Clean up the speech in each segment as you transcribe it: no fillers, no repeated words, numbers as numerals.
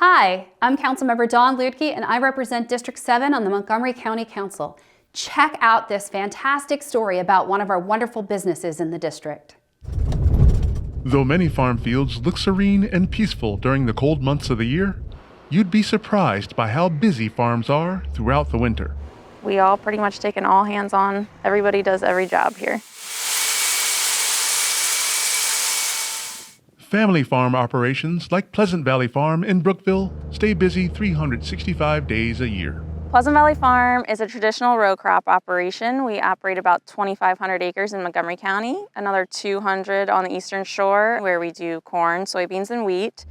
Hi, I'm Councilmember Dawn Luedke, and I represent District 7 on the Montgomery County Council. Check out this fantastic story about one of our wonderful businesses in the district. Though many farm fields look serene and peaceful during the cold months of the year, you'd be surprised by how busy farms are throughout the winter. We all pretty much take an all hands on. Everybody does every job here. Family farm operations like Pleasant Valley Farm in Brookville stay busy 365 days a year. Pleasant Valley Farm is a traditional row crop operation. We operate about 2,500 acres in Montgomery County, another 200 on the Eastern Shore where we do corn, soybeans, and wheat.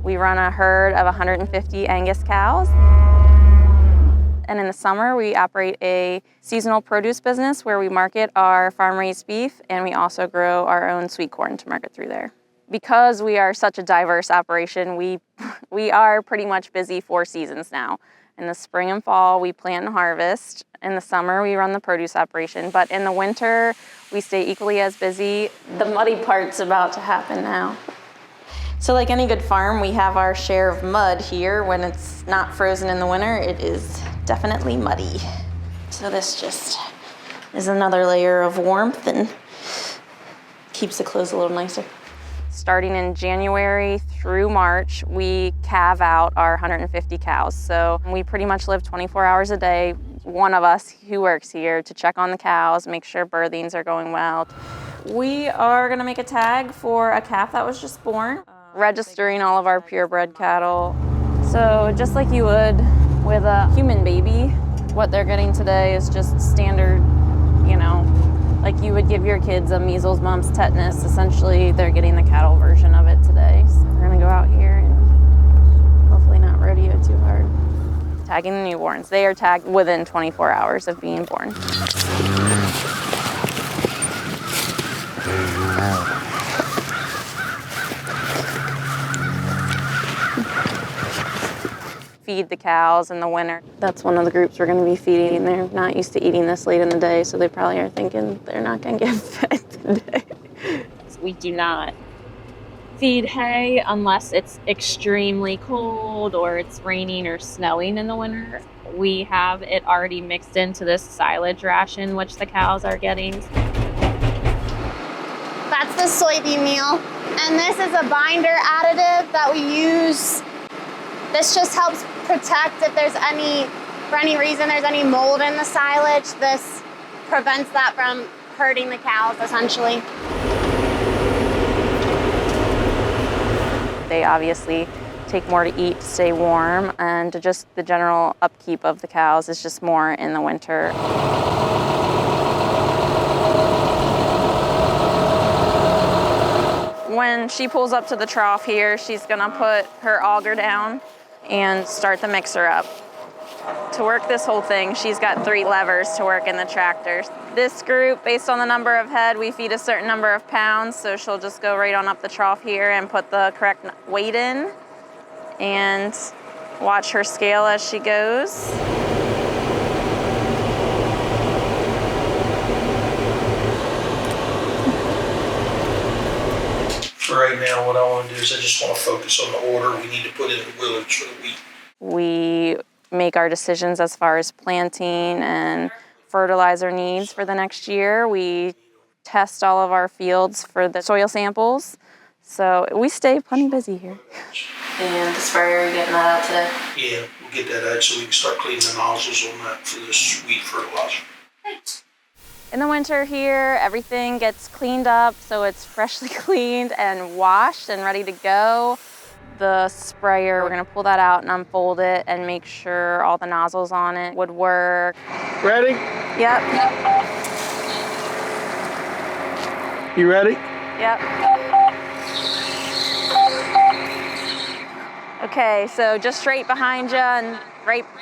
We run a herd of 150 Angus cows. And in the summer, we operate a seasonal produce business where we market our farm-raised beef, and we also grow our own sweet corn to market through there. Because we are such a diverse operation, we are pretty much busy 4 seasons now. In the spring and fall, we plant and harvest. In the summer, we run the produce operation. But in the winter, we stay equally as busy. The muddy part's about to happen now. So like any good farm, we have our share of mud here. When it's not frozen in the winter, it is definitely muddy. So this just is another layer of warmth and keeps the clothes a little nicer. Starting in January through March, we calve out our 150 cows. So we pretty much live 24 hours a day, one of us who works here, to check on the cows, make sure birthings are going well. We are gonna make a tag for a calf that was just born, registering all of our purebred cattle. So just like you would with a human baby, what they're getting today is just standard, like you would give your kids a measles, mumps, tetanus. Essentially, they're getting the cattle version of it today. So we're gonna go out here and hopefully not rodeo too hard. Tagging the newborns. They are tagged within 24 hours of being born. Feed the cows in the winter. That's one of the groups we're going to be feeding. They're not used to eating this late in the day, so they probably are thinking they're not going to get fed today. We do not feed hay unless it's extremely cold or it's raining or snowing in the winter. We have it already mixed into this silage ration, which the cows are getting. That's the soybean meal. And this is a binder additive that we use. This just helps protect if there's for any reason there's any mold in the silage. This prevents that from hurting the cows, essentially. They obviously take more to eat to stay warm, and just the general upkeep of the cows is just more in the winter. When she pulls up to the trough here, she's gonna put her auger down and start the mixer up. To work this whole thing, she's got 3 levers to work in the tractor. This group, based on the number of head, we feed a certain number of pounds, so she'll just go right on up the trough here and put the correct weight in and watch her scale as she goes. For right now, what I want to do is I just want to focus on the order we need to put in the willage for the wheat. We make our decisions as far as planting and fertilizer needs for the next year. We test all of our fields for the soil samples. So we stay plenty busy here. And the sprayer, are you getting that out today? Yeah, we'll get that out so we can start cleaning the nozzles on that for this wheat fertilizer. Thanks. In the winter here, everything gets cleaned up, so it's freshly cleaned and washed and ready to go. The sprayer, we're gonna pull that out and unfold it and make sure all the nozzles on it would work. Ready? Yep. You ready? Yep. Okay, so just straight behind you and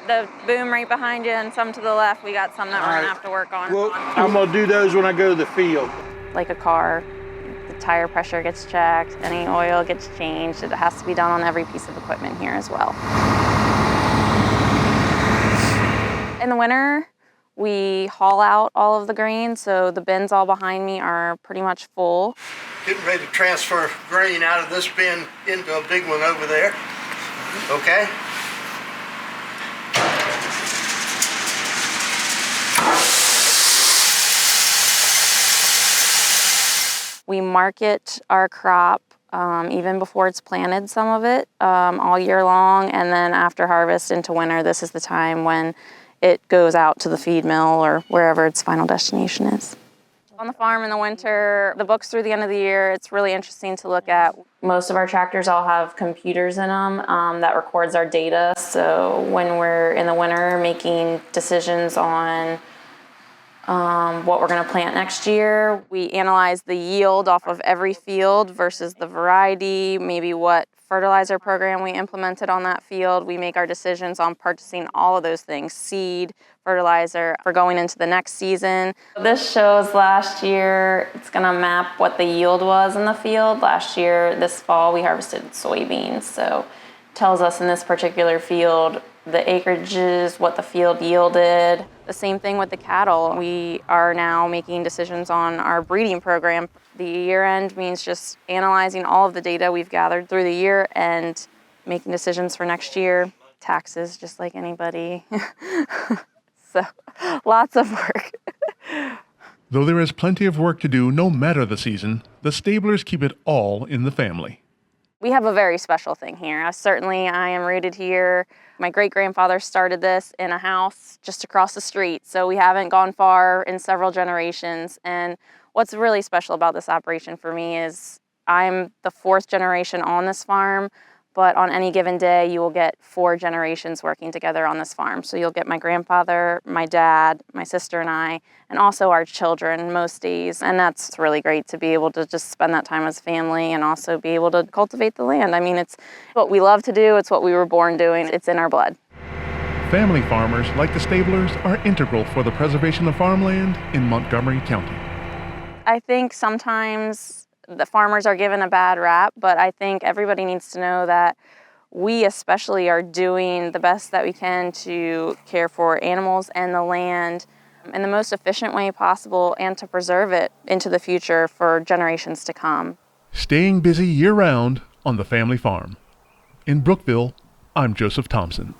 the boom right behind you and some to the left. We got some that we're gonna have to work on. Well, I'm gonna do those when I go to the field. Like a car, the tire pressure gets checked, any oil gets changed. It has to be done on every piece of equipment here as well. In the winter, we haul out all of the grain, so the bins all behind me are pretty much full. Getting ready to transfer grain out of this bin into a big one over there. Okay. We market our crop even before it's planted, some of it, all year long. And then after harvest into winter, this is the time when it goes out to the feed mill or wherever its final destination is. On the farm in the winter, the books through the end of the year, it's really interesting to look at. Most of our tractors all have computers in them that records our data. So when we're in the winter making decisions on what we're going to plant next year, we analyze the yield off of every field versus the variety, maybe what fertilizer program we implemented on that field. We make our decisions on purchasing all of those things, seed, fertilizer, for going into the next season. This shows last year. It's going to map what the yield was in the field. Last year, this fall, we harvested soybeans. So it tells us in this particular field the acreages, what the field yielded. The same thing with the cattle. We are now making decisions on our breeding program. The year end means just analyzing all of the data we've gathered through the year and making decisions for next year. Taxes, just like anybody. So, lots of work. Though there is plenty of work to do no matter the season, the Stablers keep it all in the family. We have a very special thing here. I am rooted here. My great-grandfather started this in a house just across the street, so we haven't gone far in several generations. And what's really special about this operation for me is I'm the fourth generation on this farm, but on any given day, you will get 4 generations working together on this farm. So you'll get my grandfather, my dad, my sister and I, and also our children most days. And that's really great to be able to just spend that time as family and also be able to cultivate the land. I mean, it's what we love to do. It's what we were born doing. It's in our blood. Family farmers like the Stablers are integral for the preservation of farmland in Montgomery County. I think sometimes the farmers are given a bad rap, but I think everybody needs to know that we especially are doing the best that we can to care for animals and the land in the most efficient way possible and to preserve it into the future for generations to come. Staying busy year-round on the family farm. In Brookville, I'm Joseph Thompson.